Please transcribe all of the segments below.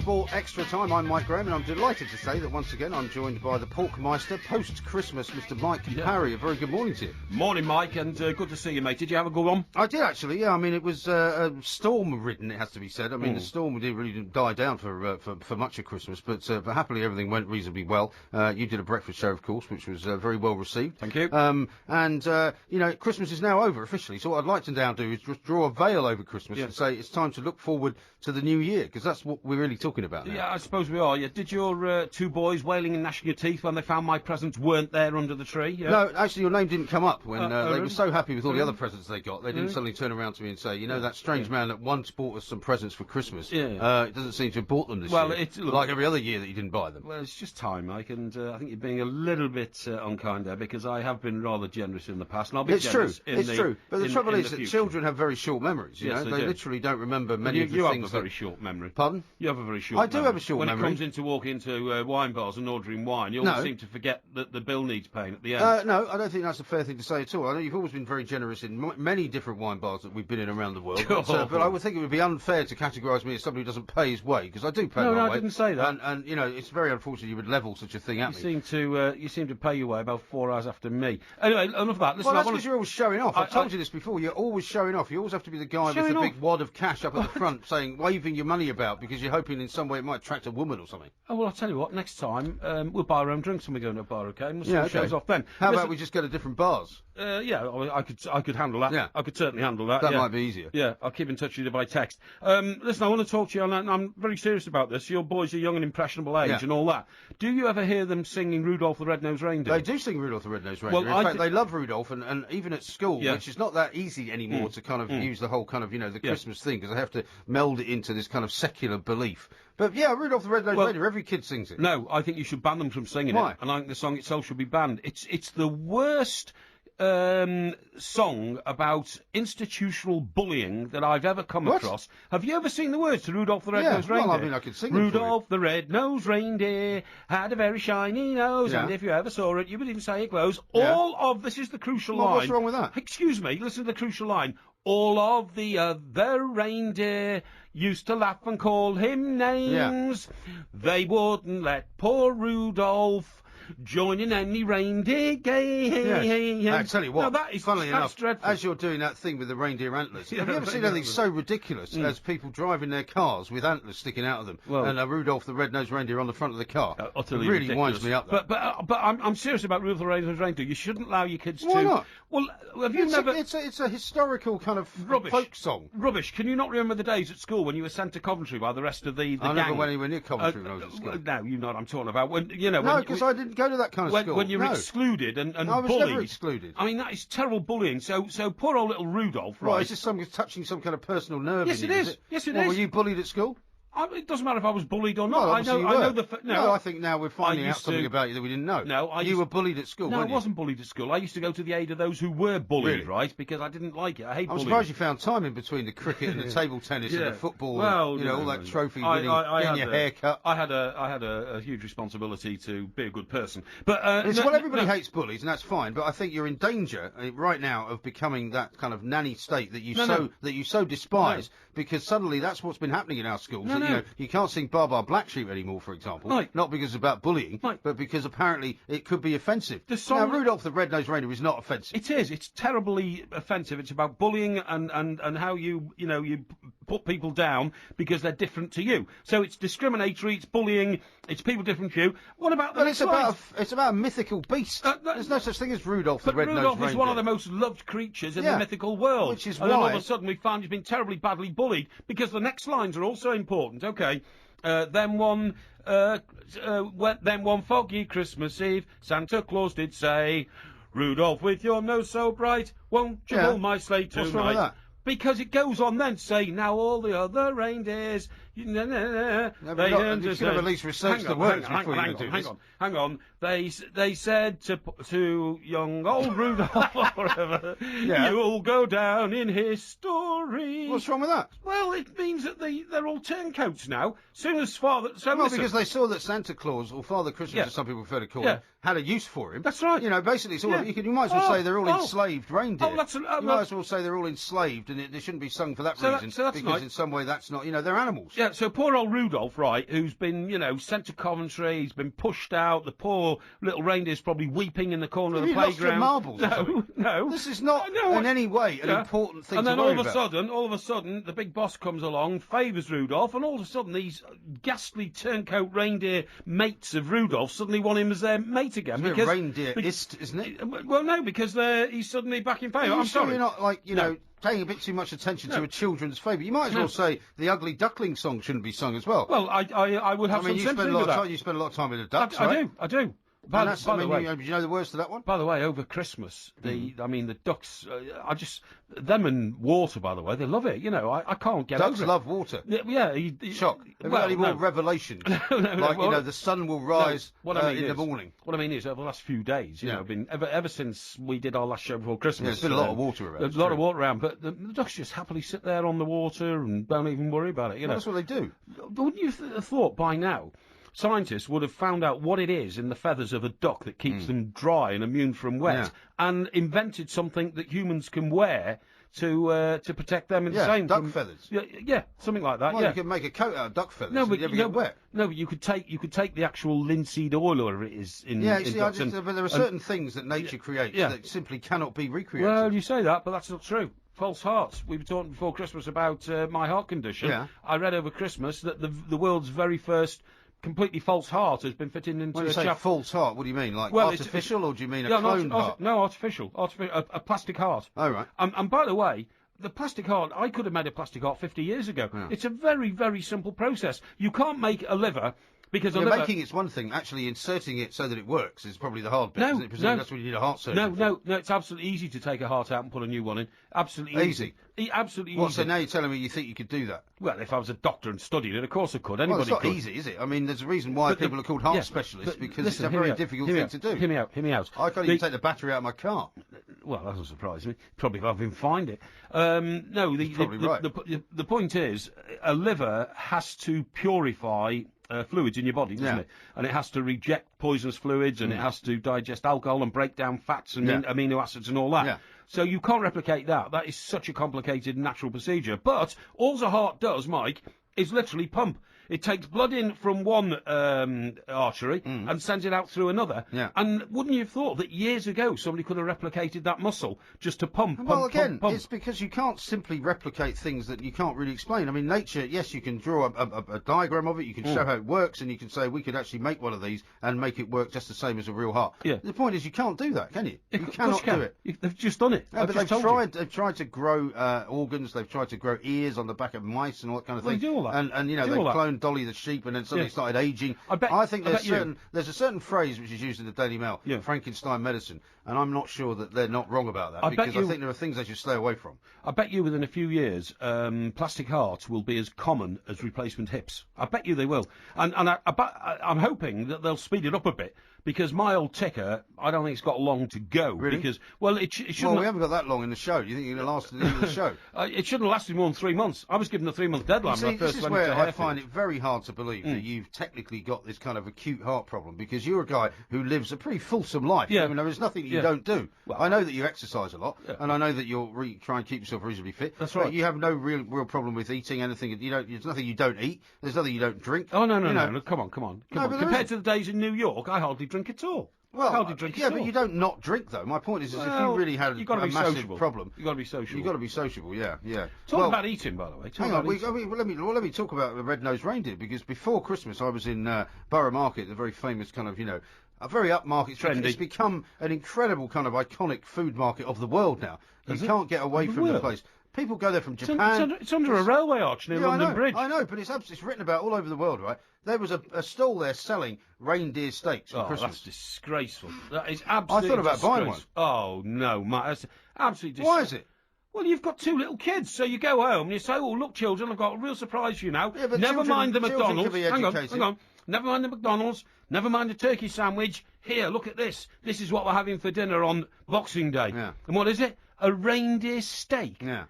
Sport Extra Time. I'm Mike Graham, and I'm delighted to say that once again I'm joined by the Porkmeister, post-Christmas, Mr. Mike Parry. A very good morning to you. Morning, Mike, and good to see you, mate. Did you have a good one? I did, actually, yeah. I mean, it was storm-ridden, it has to be said. I mean, the storm didn't die down for much of Christmas, but happily everything went reasonably well. You did a breakfast show, of course, which was very well received. Thank you. Christmas is now over, officially, so what I'd like to now do is just draw a veil over Christmas and say it's time to look forward to the new year, because that's what we're really talking about now. Yeah, I suppose we are. Yeah. Did your two boys wailing and gnashing your teeth when they found my presents weren't there under the tree? Yeah. No, actually, your name didn't come up when they were so happy with all the other presents they got. They didn't suddenly turn around to me and say, you know, that strange man that once bought us some presents for Christmas, it doesn't seem to have bought them this year, like every other year that you didn't buy them. Well, it's just time, Mike, and I think you're being a little bit unkind there, because I have been rather generous in the past, and I'll be generous in the future. It's true, but the trouble is that children have very short memories, you know, they literally don't remember many of the things. You have a very short memory. Pardon? You have a very short memory. I do have a short memory. When it comes into walking into wine bars and ordering wine, you always seem to forget that the bill needs paying at the end. No, I don't think that's a fair thing to say at all. I know you've always been very generous in many different wine bars that we've been in around the world, but I would think it would be unfair to categorise me as somebody who doesn't pay his way, because I do pay my way. No, I didn't say that. And you know, it's very unfortunate you would level such a thing at me. You seem to pay your way about 4 hours after me. Anyway, enough of that. Listen, well, that's because you're always showing off. I've told you this before. You're always showing off. You always have to be the guy with the big wad of cash up at the front, waving your money about because you're hoping in some way it might attract a woman or something. Oh, well, I'll tell you what. Next time we'll buy our own drinks when we go to a bar, okay? And we'll see shows off then. How about we just go to different bars? I could handle that. Yeah. I could certainly handle that. That might be easier. Yeah, I'll keep in touch with you by text. Listen, I want to talk to you, and I'm very serious about this. Your boys are young and impressionable age and all that. Do you ever hear them singing Rudolph the Red-Nosed Reindeer? They do sing Rudolph the Red-Nosed Reindeer. In fact, they love Rudolph, and even at school, which is not that easy anymore to kind of use the whole kind of, the Christmas thing, because they have to meld it into this kind of secular belief. But yeah, Rudolph the Red-Nosed Reindeer, every kid sings it. No, I think you should ban them from singing Why? it, and I think the song itself should be banned. It's the worst song about institutional bullying that I've ever come across. Have you ever seen the words to Rudolph the Red-Nosed Reindeer? Well, I mean, I could sing them Rudolph the Red-Nosed Reindeer had a very shiny nose, and if you ever saw it, you would even say it glows. This is the crucial line. What's wrong with that? Excuse me, listen to the crucial line. All of the other reindeer used to laugh and call him names. They wouldn't let poor Rudolph join in any reindeer game. I tell you what, funnily enough, dreadful. as you're doing that thing with the reindeer antlers, have you ever seen anything so ridiculous as people driving their cars with antlers sticking out of them, and a Rudolph the Red-Nosed Reindeer on the front of the car? Utterly it really ridiculous. winds me up. But I'm serious about Rudolph the Red-Nosed Reindeer. You shouldn't allow your kids Why not? Well, have you never? It's a historical kind of folk song. Rubbish. Can you not remember the days at school when you were sent to Coventry by the rest of the gang? I never went anywhere near Coventry when I was at school. No, you know what I'm talking about. When no, because I didn't go to that kind of school. When you're excluded and bullied. I was never excluded. I mean, that is terrible bullying. So poor old little Rudolph, right? Well, is this touching some kind of personal nerve in you? Yes, it is. Yes, it is. Were you bullied at school? It doesn't matter if I was bullied or not. Well, I know No, I think now we're finding out something about you that we didn't know. No, you were bullied at school, No, weren't I wasn't bullied at school. I used to go to the aid of those who were bullied, right? Because I didn't like it. I hate bullying. I'm surprised you found time in between the cricket and the table tennis and the football and, all that trophy winning, getting your hair cut. I had a huge responsibility to be a good person. But everybody hates bullies, and that's fine, but I think you're in danger right now of becoming that kind of nanny state that you so despise, because suddenly that's what's been happening in our schools. You can't sing Bar Bar Black Sheep anymore, for example. Not because it's about bullying, but because apparently it could be offensive. Now, Rudolph the Red-Nosed Reindeer is not offensive. It is. It's terribly offensive. It's about bullying and how you put people down because they're different to you. So it's discriminatory, it's bullying, it's people different to you. What about the it's about a mythical beast. There's no such thing as Rudolph the Red-Nosed Reindeer. Rudolph is one of the most loved creatures in the mythical world. Which is and then all of a sudden we find he's been terribly badly bullied, because the next lines are also important. Okay. Then one foggy Christmas Eve, Santa Claus did say, Rudolph, with your nose so bright, won't you pull my sleigh tonight? What's wrong with that? Because it goes on then to say, now all the other reindeers, you should have at least researched the words before you do this. Hang on. They said to young old Rudolph or whatever, you'll go down in history. What's wrong with that? Well, it means that they're all turncoats now. Because they saw that Santa Claus, or Father Christmas, as some people prefer to call him, had a use for him. That's right. Basically, it's all you might as well say they're all enslaved reindeer. You might as well say they're all enslaved, and they shouldn't be sung for that reason, because in some way that's not, they're animals. Yeah, so poor old Rudolph, right, who's been, sent to Coventry, he's been pushed out, the poor little reindeer's probably weeping in the corner of the playground. Lost your marbles No. This is not in any way an important thing to worry about. And then all of a sudden, the big boss comes along, favours Rudolph, and all of a sudden these ghastly turncoat reindeer mates of Rudolph suddenly want him as their mate again. It's a bit reindeer-ist, isn't it? Well, no, because he's suddenly back in favour. I'm sorry. You're not, paying a bit too much attention to a children's favourite. You might as well say the Ugly Duckling song shouldn't be sung as well. Well, I would have some sympathy with that. You spend a lot of time with the ducks, right? I do. By the way, do you know the words to that one? By the way, over Christmas, the ducks, them and water, by the way, they love it. I can't get ducks over it. Love water. Yeah. Shock. Have you got any more revelations? The sun will rise in the morning. What I mean is, over the last few days, I've been ever since we did our last show before Christmas. There's been a lot of water around. There's a lot of water around, but the ducks just happily sit there on the water and don't even worry about it. Well, that's what they do. Wouldn't you have thought by now? Scientists would have found out what it is in the feathers of a duck that keeps them dry and immune from wet, and invented something that humans can wear to protect them in the same. Duck feathers. Yeah, something like that. Well, you can make a coat out of duck feathers. No, but you never get wet. No, but you could take the actual linseed oil, or whatever it is in. Yeah, in ducks, but there are certain things that nature creates that simply cannot be recreated. Well, you say that, but that's not true. False hearts. We were talking before Christmas about my heart condition. Yeah. I read over Christmas that the world's very first completely false heart has been fitted into when you say false heart, what do you mean? Like artificial, or do you mean a cloned heart? No, artificial. A plastic heart. Oh, right. And by the way, the plastic heart, I could have made a plastic heart 50 years ago. Yeah. It's a very, very simple process. You can't make a liver. Because making it's one thing. Actually, inserting it so that it works is probably the hard bit. Isn't it? Presumably that's when you need a heart surgery. No. It's absolutely easy to take a heart out and put a new one in. Absolutely easy. Absolutely easy. So now you're telling me you think you could do that? Well, if I was a doctor and studied it, of course I could. Anybody it's not could. easy, is it? I mean, there's a reason why people are called heart specialists, because it's a very difficult thing to do. Hear me out. I can't even take the battery out of my car. Well, that doesn't surprise me. Probably if I can find it. The point is, a liver has to purify fluids in your body, doesn't it? And it has to reject poisonous fluids, and it has to digest alcohol and break down fats and amino acids and all that. Yeah. So you can't replicate that. That is such a complicated natural procedure. But all the heart does, Mike, is literally pump. It takes blood in from one artery and sends it out through another. Yeah. And wouldn't you have thought that years ago somebody could have replicated that muscle just to pump? Well, again, it's because you can't simply replicate things that you can't really explain. I mean, nature, yes, you can draw a diagram of it, you can show how it works, and you can say we could actually make one of these and make it work just the same as a real heart. Yeah. The point is you can't do that, can you? You cannot do it. They've just done it. No, but they've tried to grow organs, they've tried to grow ears on the back of mice and all that kind of thing. They do all that. And they've cloned Dolly the sheep and then suddenly started aging. I think there's a certain phrase which is used in the Daily Mail, Frankenstein medicine, and I'm not sure that they're not wrong about that, because I think there are things they should stay away from. I bet you within a few years, plastic hearts will be as common as replacement hips. I bet you they will. And I'm hoping that they'll speed it up a bit, because my old ticker, I don't think it's got long to go. Really? Because, it shouldn't... Well, we haven't got that long in the show. Do you think you're going to last to the end of the show? It shouldn't have lasted more than 3 months. I was given a 3-month deadline when I first went to Harefield. I find it very hard to believe that you've technically got this kind of acute heart problem, because you're a guy who lives a pretty fulsome life. Yeah. I mean, there's nothing you don't do. Well, I know that you exercise a lot, and I know that you're trying to keep yourself reasonably fit. That's right. But you have no real problem with eating anything. There's nothing you don't eat. There's nothing you don't drink. Oh, no. Come on. Compared to the days in New York, I hardly drink at all. Well, but you don't not drink, though. My point is if you really had a massive problem... You've got to be sociable. You've got to be sociable, yeah. Talk about eating, by the way. Hang on, let me talk about the red-nosed reindeer, because before Christmas I was in Borough Market, the very famous kind of, a very upmarket. Trendy. It's become an incredible kind of iconic food market of the world now. You can't get away from the place. People go there from Japan. It's under a railway arch near London Bridge. I know, but it's written about all over the world, right? There was a stall there selling reindeer steaks for Christmas. That's disgraceful. That is absolutely I thought about buying one. Oh, no, Matt, that's absolutely disgraceful. Why is it? Well, you've got 2 little kids, so you go home and you say, oh, look, children, I've got a real surprise for you now. Yeah, but never mind the McDonald's. Hang on. Never mind the McDonald's. Never mind the turkey sandwich. Here, look at this. This is what we're having for dinner on Boxing Day. Yeah. And what is it? A reindeer steak. Yeah.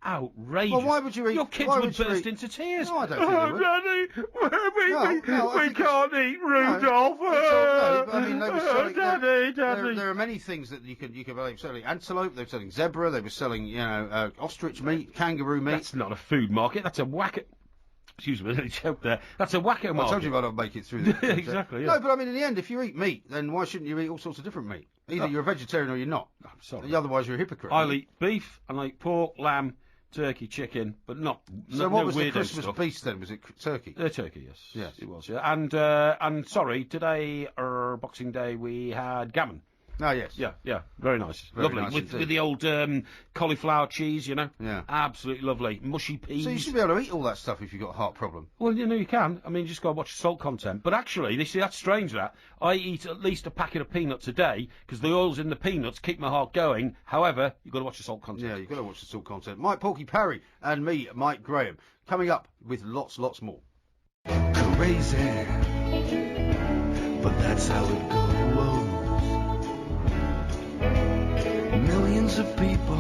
Outrageous. Well, why would you eat... Your kids would burst into tears. No, I don't think they would. Daddy, we can't eat Rudolph. I mean, they were selling... Daddy. There are many things that you could they were selling antelope, they were selling zebra, they were selling, ostrich meat, kangaroo meat. That's not a food market, that's a whack... Excuse me, I choked there. That's a wacko market. I told you I don't make it through. Exactly. Yeah. No, but I mean, in the end, if you eat meat, then why shouldn't you eat all sorts of different meat? Either you're a vegetarian or you're not. I'm sorry. Otherwise, you're a hypocrite. I'll eat beef, and I eat pork, lamb, turkey, chicken, but not. So what was the weirdo Christmas stuff. beast then? Was it turkey? Turkey, yes. Yes. It was, yeah. And sorry, today, Boxing Day, we had gammon. Oh, yes. Yeah, very nice. Very lovely. nice with indeed. the old cauliflower cheese, you know? Yeah. Absolutely lovely. Mushy peas. So you should be able to eat all that stuff if you've got a heart problem. Well, you know, you can. I mean, you just got to watch the salt content. But actually, that's strange, that. I eat at least a packet of peanuts a day, because the oils in the peanuts keep my heart going. However, you've got to watch the salt content. Yeah, you've got to watch the salt content. Mike Porky Parry and me, Mike Graham, coming up with lots more. Crazy, but that's how it goes. Millions of people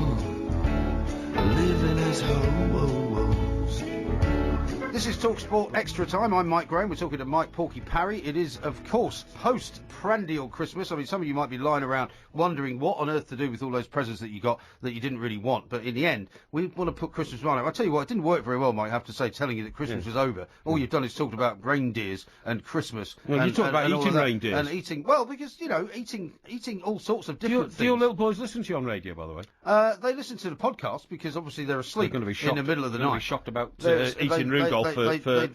living as ho-ho-hos. This is TalkSport Extra Time. I'm Mike Graham. We're talking to Mike Porky Parry. It is, of course, post-prandial Christmas. I mean, some of you might be lying around wondering what on earth to do with all those presents that you got that you didn't really want. But in the end, we want to put Christmas right. I'll tell you what, it didn't work very well, Mike, I have to say, telling you that Christmas was over. All you've done is talked about reindeers and Christmas. Well, you talk about eating reindeers. And eating, well, because, you know, eating all sorts of different things. Do your little boys listen to you on radio, by the way? They listen to the podcast because obviously they're asleep They're going to be shocked, in the middle of the they're night. Going to be shocked about eating Rudolph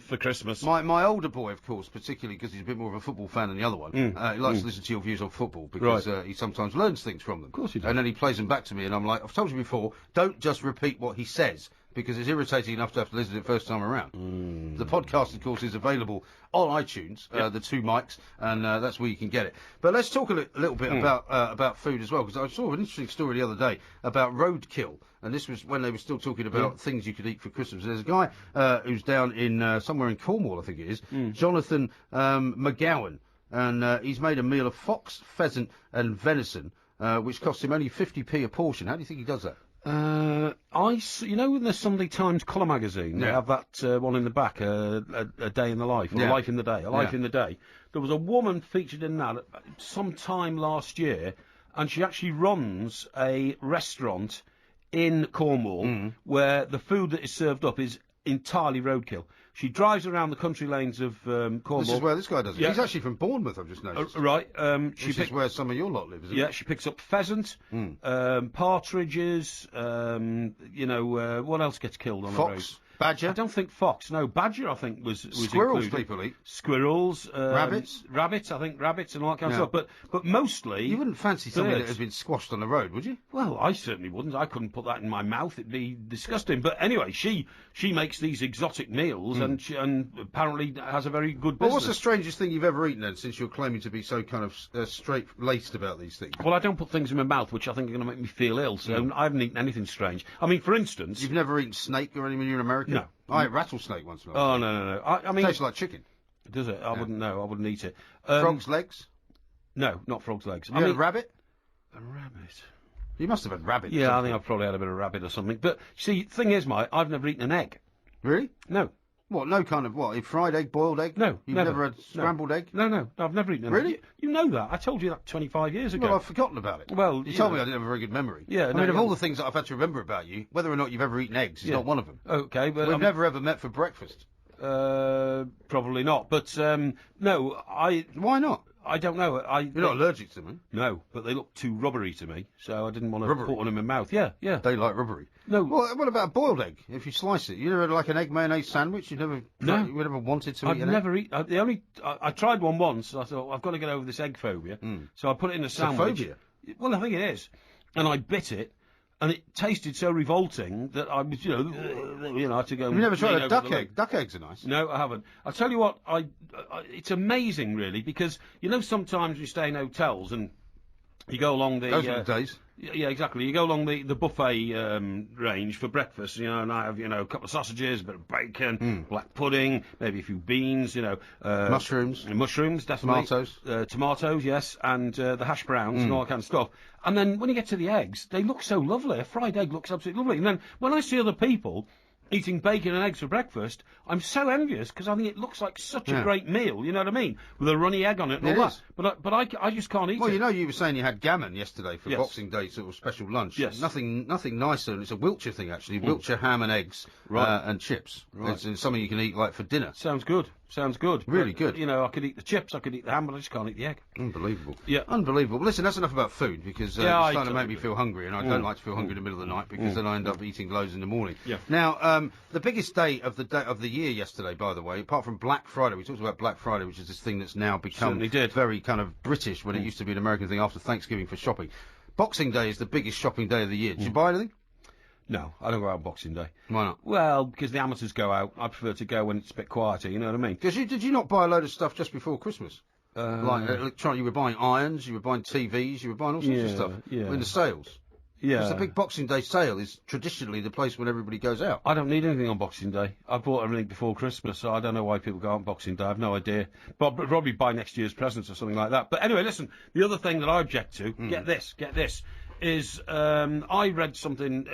for Christmas. My older boy, of course, particularly because he's a bit more of a football fan than the other one, he likes to listen to your views on football because he sometimes learns things from them. Of course he does. And then he plays them back to me, and I'm like, I've told you before, don't just repeat what he says, because it's irritating enough to have to listen to it first time around. The podcast, of course, is available on iTunes, the two mics, and that's where you can get it. But let's talk a little bit about food as well, because I saw an interesting story the other day about roadkill, and this was when they were still talking about things you could eat for Christmas. There's a guy who's down in somewhere in Cornwall, I think it is, Jonathan McGowan, and he's made a meal of fox, pheasant, and venison, which costs him only 50p a portion. How do you think he does that? You know, in the Sunday Times colour magazine, they have that one in the back, a day in the life, or a life in the day, a life in the day. There was a woman featured in that sometime last year, and she actually runs a restaurant in Cornwall where the food that is served up is entirely roadkill. She drives around the country lanes of Cornwall. This is where this guy does it. Yeah. He's actually from Bournemouth, I've just noticed. Right. Which is where some of your lot live, isn't it? Yeah, she picks up pheasant, partridges, what else gets killed on the road? Fox, badger. I don't think fox. No, badger, I think, was Squirrels included. people eat. Squirrels. Rabbits. Rabbits, I think, rabbits and all that kind of stuff. But mostly... You wouldn't fancy something birds. that has been squashed on the road, would you? Well, I certainly wouldn't. I couldn't put that in my mouth. It'd be disgusting. But anyway, she makes these exotic meals and apparently has a very good business. Well, what's the strangest thing you've ever eaten then, since you're claiming to be so kind of straight-laced about these things? Well, I don't put things in my mouth which I think are going to make me feel ill, so I haven't eaten anything strange. I mean, for instance... You've never eaten snake or anything when you were in America? No. I ate rattlesnake once. Oh, no. I mean... It tastes like chicken. Does it? I wouldn't know. I wouldn't eat it. Frog's legs? No, not frog's legs. You had a rabbit? A rabbit? You must have had rabbit. Yeah, I think I've probably had a bit of rabbit or something. But, see, thing is, Mike, I've never eaten an egg. Really? No. What, no kind of, what, a fried egg, boiled egg? No, You've never. never had scrambled egg? No, I've never eaten an Really? egg. You know that. I told you that 25 years ago. Well, I've forgotten about it. Well, you told me I didn't have a very good memory. Yeah, I no, mean, of yeah. all the things that I've had to remember about you, whether or not you've ever eaten eggs is not one of them. Okay, but... We've never ever met for breakfast. Probably not. But, no, Why not? I don't know. You're not allergic to them. No, but they look too rubbery to me, so I didn't want to Rubbery? put one in my mouth. Yeah. They like rubbery. No. Well, what about a boiled egg? If you slice it, you never had like an egg mayonnaise sandwich. You never wanted to eat an egg? I've never eaten. I tried one once. I thought I've got to get over this egg phobia, so I put it in a sandwich. Phobia? Well, I think it is, and I bit it. And it tasted so revolting that I was, I had to go. You've never tried a duck egg? egg? Duck eggs are nice. No, I haven't. I'll tell you what, it's amazing, really, because, sometimes you stay in hotels and you go along the... Those are the days. Yeah, exactly. You go along the buffet range for breakfast, and I have, a couple of sausages, a bit of bacon, black pudding, maybe a few beans, mushrooms. Mushrooms, definitely. Tomatoes. Tomatoes, yes, and the hash browns and all that kind of stuff. And then when you get to the eggs, they look so lovely. A fried egg looks absolutely lovely. And then when I see other people eating bacon and eggs for breakfast, I'm so envious because I think it looks like such a great meal, you know what I mean? With a runny egg on it and all that. But I just can't eat it. Well, you know, you were saying you had gammon yesterday for Boxing Day sort of special lunch. Yes. Nothing nicer, and it's a Wiltshire thing, actually. Wiltshire ham and eggs and chips. Right. It's something you can eat, like, for dinner. Sounds good. Really good. You know, I could eat the chips, I could eat the ham, but I just can't eat the egg. Unbelievable. Yeah. Unbelievable. Well, listen, that's enough about food, because it's starting to make me feel hungry, and I don't like to feel hungry in the middle of the night, because then I end up eating loads in the morning. Yeah. Now, the biggest day of the year yesterday, by the way, apart from Black Friday, we talked about Black Friday, which is this thing that's now become very kind of British, when it used to be an American thing after Thanksgiving for shopping. Boxing Day is the biggest shopping day of the year. Did you buy anything? No, I don't go out on Boxing Day. Why not? Well, because the amateurs go out. I prefer to go when it's a bit quieter, you know what I mean? Because did you not buy a load of stuff just before Christmas? Like electronic, you were buying irons, you were buying TVs, you were buying all sorts of stuff. Yeah. In the sales. Yeah. Because the big Boxing Day sale is traditionally the place when everybody goes out. I don't need anything on Boxing Day. I bought everything before Christmas, so I don't know why people go out on Boxing Day. I have no idea. But probably buy next year's presents or something like that. But anyway, listen, the other thing that I object to, get this, is I read something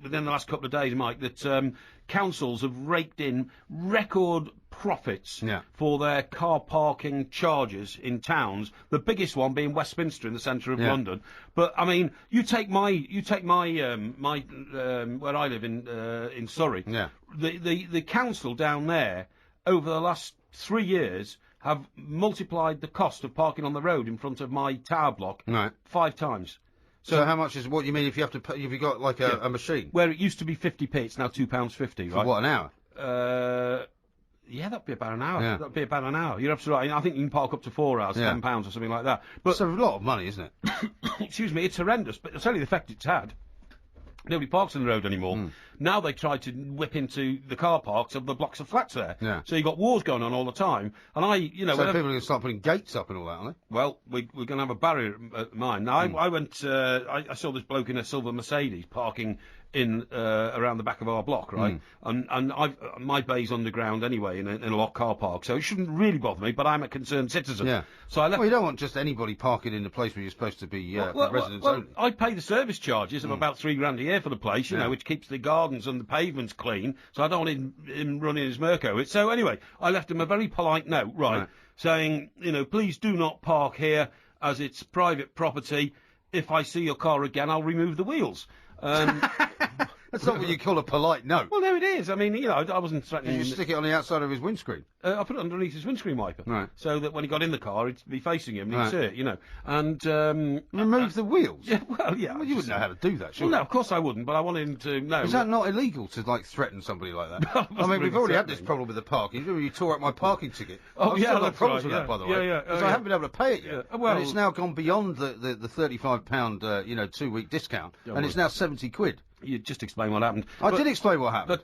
within the last couple of days, Mike, that councils have raked in record profits for their car parking charges in towns. The biggest one being Westminster in the centre of London. But I mean, you take my where I live in Surrey. Yeah. The council down there over the last 3 years have multiplied the cost of parking on the road in front of my tower block 5 times. So how much is what you mean if you have to pay, if you got like a machine? Where it used to be 50p, it's now £2.50, right? For what, an hour? Yeah, that'd be about an hour. Yeah. That'd be about an hour. You're absolutely right. I think you can park up to 4 hours, £10 or something like that. But it's a lot of money, isn't it? Excuse me, it's horrendous, but it's only the effect it's had. Nobody parks on the road anymore. Now they try to whip into the car parks of the blocks of flats there. Yeah. So you've got wars going on all the time. And so people are going to start putting gates up and all that, aren't they? Well, we're going to have a barrier at mine. Now, I went, I saw this bloke in a silver Mercedes parking in around the back of our block, right? And my bay's underground anyway in a locked car park, so it shouldn't really bother me. But I'm a concerned citizen. Yeah. So I left. Well, you don't want just anybody parking in the place where you're supposed to be residents only. I pay the service charges of about £3 a year for the place, you know, which keeps the gardens and the pavements clean. So I don't want him running his Merco. So anyway, I left him a very polite note, right, saying, please do not park here as it's private property. If I see your car again, I'll remove the wheels. That's not what you call a polite note. Well, no, it is. I mean, I wasn't threatening. Did you stick it on the outside of his windscreen? I put it underneath his windscreen wiper. Right. So that when he got in the car, it'd be facing him and he'd see it, And remove the wheels? Yeah, well, yeah. Well, you wouldn't know how to do that, surely. Well, no, of course I wouldn't, but I wanted him to know. Is that not illegal to, threaten somebody like that? I mean, we've already had this problem with the parking. You tore up my parking ticket. Oh, I've still got problems with that, by the way. Yeah. Because I haven't been able to pay it yet. And it's now gone beyond the £35, 2-week discount. And it's now £70. You just explain what happened. I did explain what happened.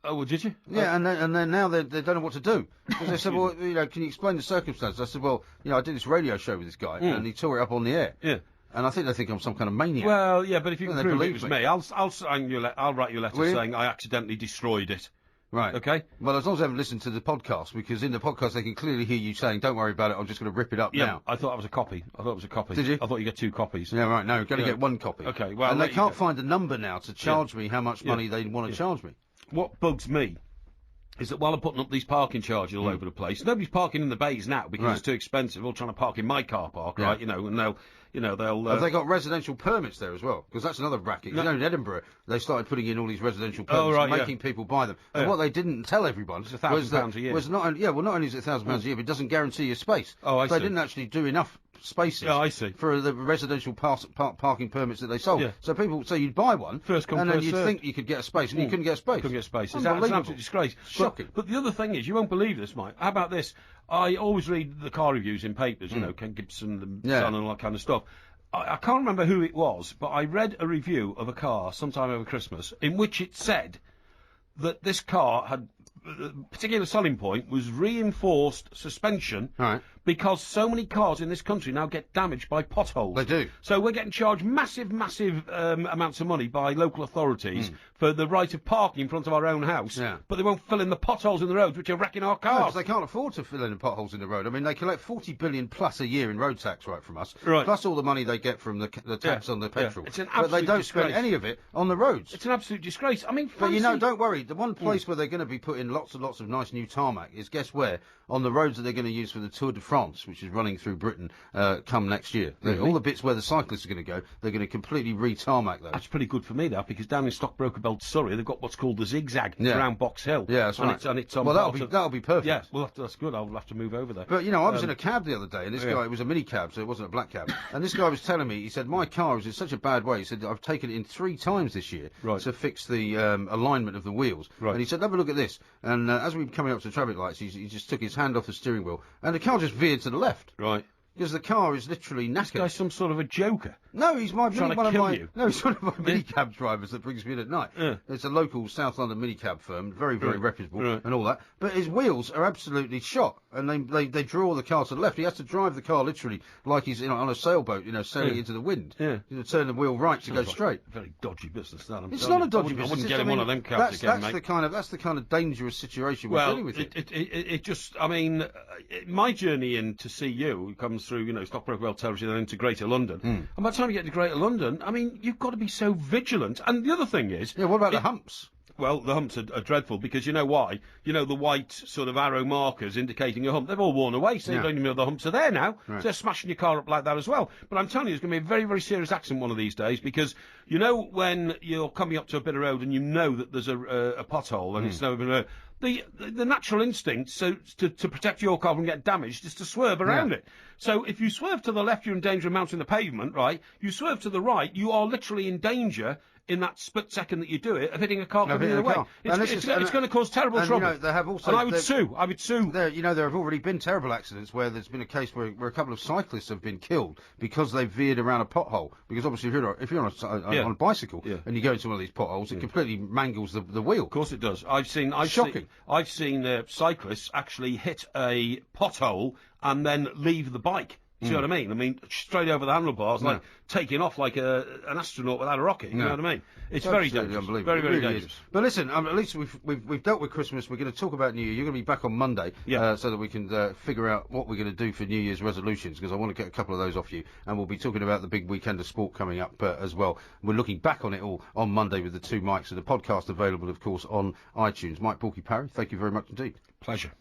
But, did you? Yeah, and then now they don't know what to do. Because they said, well, can you explain the circumstances? I said, well, I did this radio show with this guy, and he tore it up on the air. Yeah. And I think they think I'm some kind of maniac. Well, yeah, but if you can prove it was me, I'll write you a letter saying I accidentally destroyed it. Right. Okay. Well, as long as they haven't listened to the podcast, because in the podcast they can clearly hear you saying, "Don't worry about it. I'm just going to rip it up now." I thought it was a copy. Did you? I thought you get 2 copies. Yeah, right. No, you're going to get 1 copy. Okay. Well, and they can't find a number now to charge me how much money they want to charge me. What bugs me is that while I'm putting up these parking charges all over the place, nobody's parking in the bays now because it's too expensive. All trying to park in my car park, right? And they'll. Have they got residential permits there as well? Because that's another racket. You know, in Edinburgh, they started putting in all these residential permits, making people buy them. And what they didn't tell everyone was £1,000 a year. Not only is it £1,000 a year, but it doesn't guarantee you space. Oh, I see. They didn't actually do enough spaces for the residential parking permits that they sold. Yeah. So you'd buy one, first come, and then first you'd served. think you could get a space, and you couldn't get a space. Couldn't get space. It's an absolute disgrace. Shocking. But the other thing is, you won't believe this, Mike. How about this? I always read the car reviews in papers, Ken Gibson, the Sun, and all that kind of stuff. I can't remember who it was, but I read a review of a car sometime over Christmas in which it said that this car had particular selling point was reinforced suspension. Right. Because so many cars in this country now get damaged by potholes. They do. So we're getting charged massive amounts of money by local authorities for the right of parking in front of our own house, but they won't fill in the potholes in the roads, which are wrecking our cars. No, 'cause they can't afford to fill in the potholes in the road. I mean, they collect 40 billion plus a year in road tax from us, plus all the money they get from the tax on the petrol. It's an but they don't disgrace. spend any of it on the roads. It's an absolute disgrace. I mean, But don't worry. The one place where they're going to be putting lots and lots of nice new tarmac is, guess where? On the roads that they're going to use for the Tour de France, which is running through Britain come next year. All the bits where the cyclists are going to go, they're going to completely re-tarmac those. That's pretty good for me, that, because down in Stockbroker Belt, Surrey, they've got what's called the zigzag around Box Hill. Yeah, that's right. It's on that'll be perfect. Yeah, well, that's good. I'll have to move over there. But, I was in a cab the other day, and this guy, it was a mini cab, so it wasn't a black cab, and this guy was telling me, he said, my car is in such a bad way, he said, I've taken it in 3 times this year to fix the alignment of the wheels. Right. And he said, have a look at this. And as we were coming up to traffic lights, he just took his hand off the steering wheel, and the car just veered to the left. Right. Because the car is literally knackered. This guy's some sort of a joker. No, he's one of my minicab drivers that brings me in at night. Yeah. It's a local South London minicab firm, very reputable and all that. But his wheels are absolutely shot, and they draw the car to the left. He has to drive the car literally like he's on a sailboat, sailing into the wind. Yeah. Turn the wheel right to go straight. Very dodgy business, that. It's not a dodgy business. I wouldn't get in one of them cabs again, mate. That's the kind of dangerous situation we're dealing with. It just, I mean, my journey in to see you comes through, Stockbroker Belt territory, then into Greater London. And by the time you get to Greater London, I mean, you've got to be so vigilant. And the other thing is... Yeah, what about the humps? Well, the humps are dreadful, because you know why? The white sort of arrow markers indicating a hump, they've all worn away, so you don't even know the humps are there now. Right. So they're smashing your car up like that as well. But I'm telling you, there's going to be a very, very serious accident one of these days, because when you're coming up to a bit of road and you know that there's a pothole and it's never been the natural instinct to protect your car from getting damaged is to swerve around it. So if you swerve to the left, you're in danger of mounting the pavement, right? You swerve to the right, you are literally in danger in that split second that you do it of hitting a car coming the other way. It's going to cause terrible trouble. They have also, and I would sue. There have already been terrible accidents where there's been a case where a couple of cyclists have been killed because they veered around a pothole. Because obviously, if you're on a bicycle and you go into one of these potholes, it completely mangles the wheel. Of course it does. Shocking. I've seen cyclists actually hit a pothole and then leave the bike. See what I mean? I mean, straight over the handlebars, like taking off like an astronaut without a rocket. You know what I mean? It's very dangerous. Unbelievable. Very, very really dangerous. But listen, at least we've dealt with Christmas. We're going to talk about New Year. You're going to be back on Monday, so that we can figure out what we're going to do for New Year's resolutions, because I want to get a couple of those off you. And we'll be talking about the big weekend of sport coming up as well. We're looking back on it all on Monday with the 2 mics, and the podcast available, of course, on iTunes. Mike Porky Parry, thank you very much indeed. Pleasure.